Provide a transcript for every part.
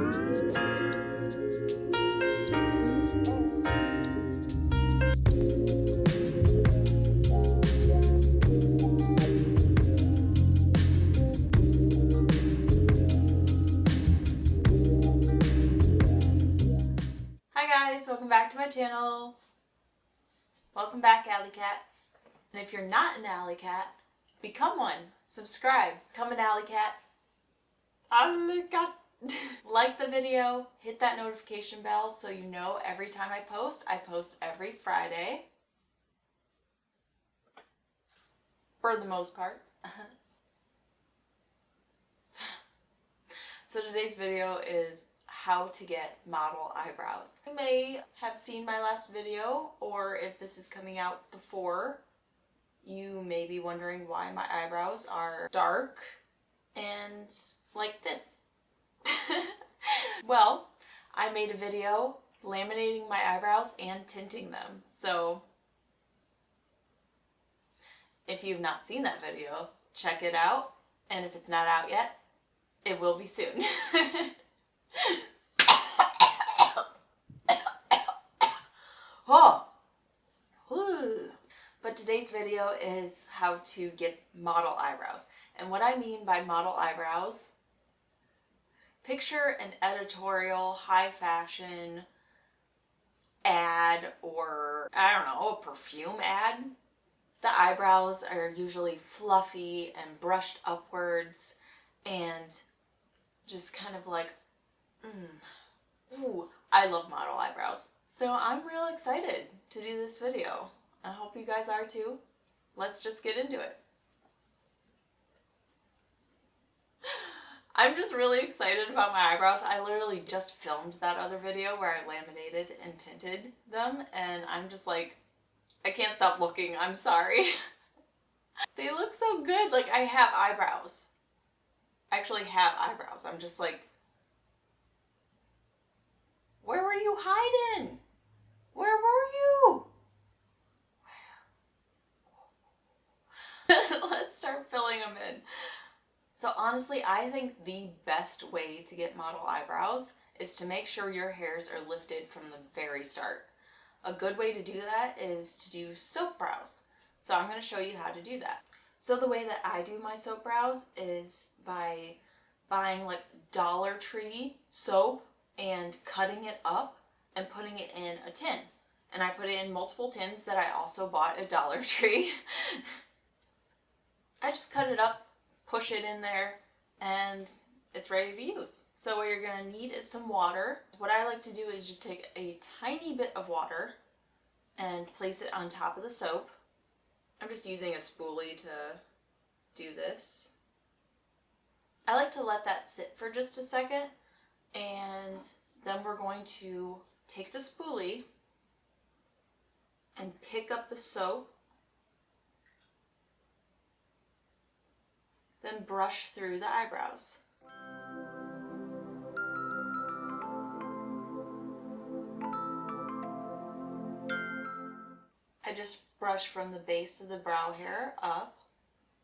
Welcome back to my channel. Welcome back, Alley Cats. And if you're not an Alley Cat, become one. Subscribe. Become an Alley Cat. Alley Cat. Like the video, hit that notification bell so you know every time I post. I post every Friday. For the most part. So today's video is how to get model eyebrows. You may have seen my last video, or if this is coming out before, you may be wondering why my eyebrows are dark and like this. Well, I made a video laminating my eyebrows and tinting them. So if you've not seen that video, check it out. And if it's not out yet, it will be soon. Oh. But today's video is how to get model eyebrows. And what I mean by model eyebrows, picture an editorial, high fashion ad, or I don't know, a perfume ad. The eyebrows are usually fluffy and brushed upwards and just kind of like, ooh, I love model eyebrows. So I'm real excited to do this video. I hope you guys are too. Let's just get into it. I'm just really excited about my eyebrows. I literally just filmed that other video where I laminated and tinted them, and I'm just like, I can't stop looking. I'm sorry. They look so good. Like, I have eyebrows. I actually have eyebrows. I'm just like, where were you hiding? Where were you? Let's start filling them in. So honestly, I think the best way to get model eyebrows is to make sure your hairs are lifted from the very start. A good way to do that is to do soap brows. So I'm going to show you how to do that. So the way that I do my soap brows is by buying like Dollar Tree soap and cutting it up and putting it in a tin. And I put it in multiple tins that I also bought at Dollar Tree. I just cut it up, push it in there, and it's ready to use. So what you're going to need is some water. What I like to do is just take a tiny bit of water and place it on top of the soap. I'm just using a spoolie to do this. I like to let that sit for just a second, and then we're going to take the spoolie and pick up the soap, then brush through the eyebrows. I just brush from the base of the brow hair up.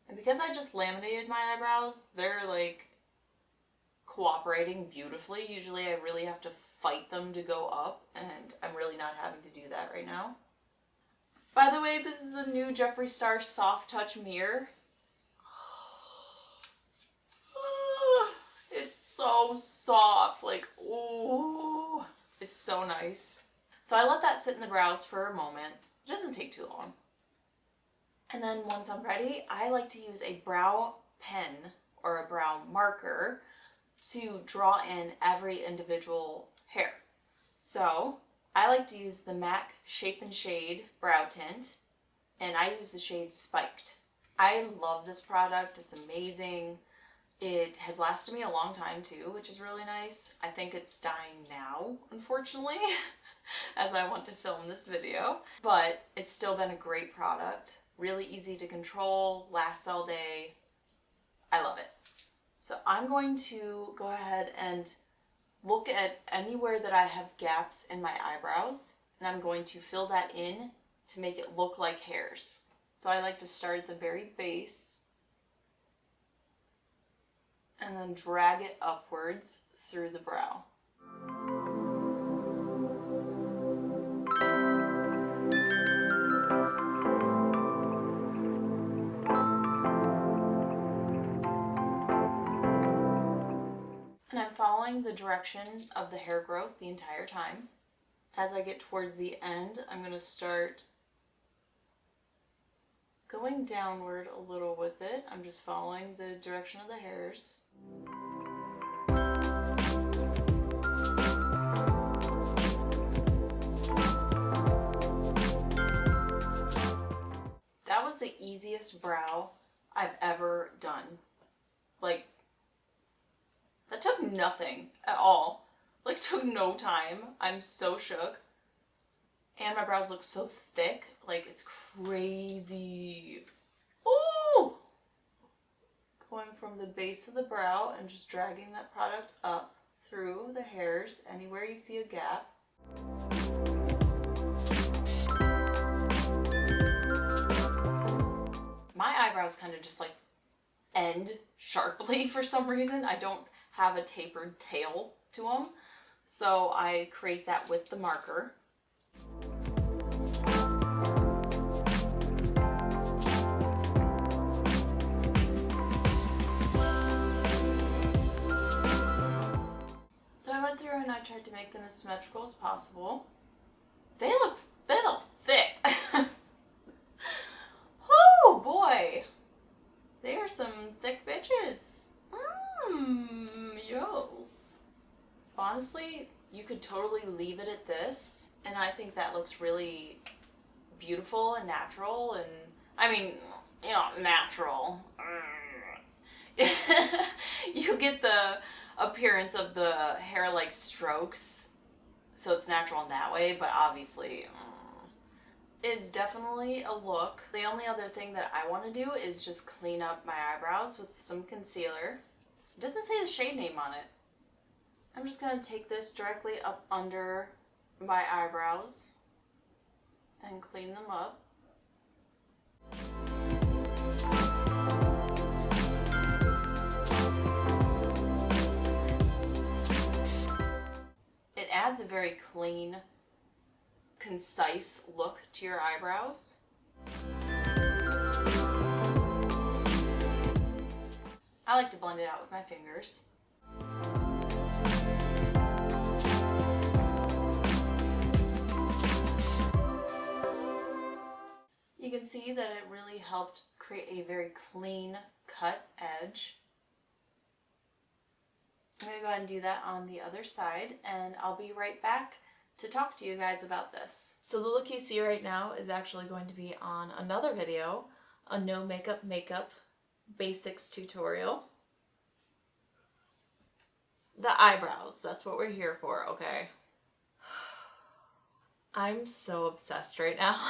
And because I just laminated my eyebrows, they're like cooperating beautifully. Usually I really have to fight them to go up, and I'm really not having to do that right now. By the way, this is the new Jeffree Star Soft Touch Mirror. It's so soft, like, ooh, it's so nice. So I let that sit in the brows for a moment. It doesn't take too long. And then once I'm ready, I like to use a brow pen or a brow marker to draw in every individual hair. So I like to use the MAC Shape and Shade brow tint, and I use the shade Spiked. I love this product. It's amazing. It has lasted me a long time too, which is really nice. I think it's dying now, unfortunately, as I want to film this video. But it's still been a great product. Really easy to control, lasts all day. I love it. So I'm going to go ahead and look at anywhere that I have gaps in my eyebrows, and I'm going to fill that in to make it look like hairs. So I like to start at the very base and then drag it upwards through the brow. following the direction of the hair growth the entire time. As I get towards the end, I'm going to start going downward a little with it. I'm just following the direction of the hairs. That was the easiest brow I've ever done. Like, that took nothing at all. Like, took no time. I'm so shook. And my brows look so thick. Like, it's crazy. Ooh! Going from the base of the brow and just dragging that product up through the hairs, anywhere you see a gap. My eyebrows kind of just like end sharply for some reason. I don't have a tapered tail to them. So I create that with the marker. So I went through and I tried to make them as symmetrical as possible. They look thick. Oh boy. They are some thick bitches. Yes. So honestly, you could totally leave it at this, and I think that looks really beautiful and natural, and I mean, you know, natural. You get the appearance of the hair-like strokes, so it's natural in that way, but obviously is definitely a look. The only other thing that I want to do is just clean up my eyebrows with some concealer. It doesn't say the shade name on it. I'm just going to take this directly up under my eyebrows and clean them up. It adds a very clean, concise look to your eyebrows. I like to blend it out with my fingers. You can see that it really helped create a very clean cut edge. I'm going to go ahead and do that on the other side, and I'll be right back to talk to you guys about this. So the look you see right now is actually going to be on another video, a no makeup basics tutorial. The eyebrows, that's what we're here for, okay? I'm so obsessed right now.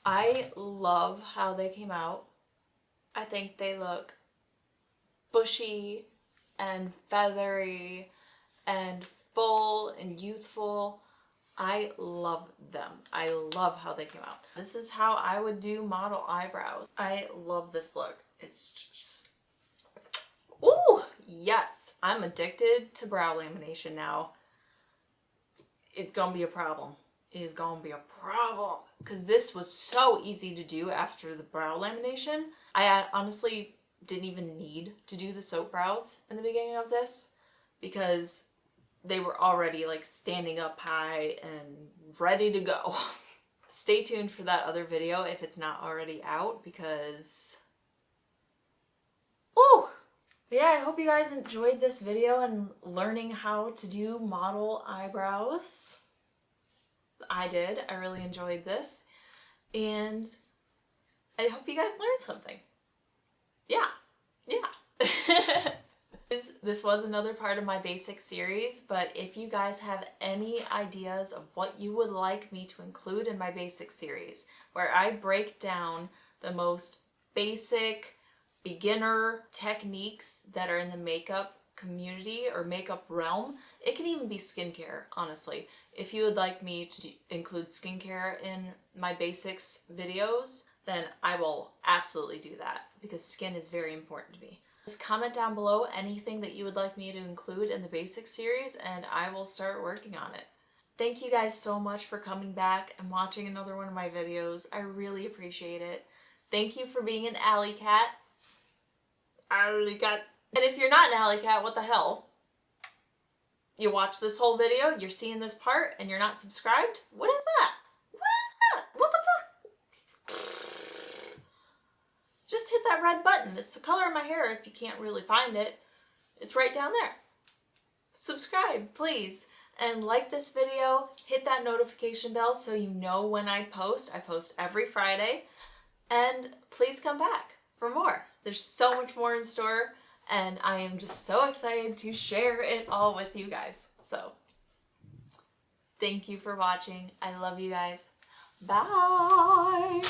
I love how they came out. I think they look bushy and feathery and full and youthful. I love them. I love how they came out. This is how I would do model eyebrows. I love this look. It's just... Ooh, yes. I'm addicted to brow lamination now. It's gonna be a problem. It is gonna be a problem. Because this was so easy to do after the brow lamination. I honestly didn't even need to do the soap brows in the beginning of this, because they were already like standing up high and ready to go. Stay tuned for that other video if it's not already out, because woo! But yeah, I hope you guys enjoyed this video and learning how to do model eyebrows. I did. I really enjoyed this, and I hope you guys learned something. Yeah. This was another part of my basic series, but if you guys have any ideas of what you would like me to include in my basic series, where I break down the most basic beginner techniques that are in the makeup community or makeup realm, it can even be skincare, honestly. If you would like me to include skincare in my basics videos, then I will absolutely do that, because skin is very important to me. Just comment down below anything that you would like me to include in the basics series, and I will start working on it. Thank you guys so much for coming back and watching another one of my videos. I really appreciate it. Thank you for being an alley cat. Alley cat. And if you're not an alley cat, what the hell? You watch this whole video, you're seeing this part, and you're not subscribed? What is that? What is that? What the fuck? Just hit that red button. It's the color of my hair if you can't really find it. It's right down there. Subscribe, please. And like this video, hit that notification bell so you know when I post. I post every Friday. And please come back for more. There's so much more in store, and I am just so excited to share it all with you guys. So, thank you for watching. I love you guys. Bye!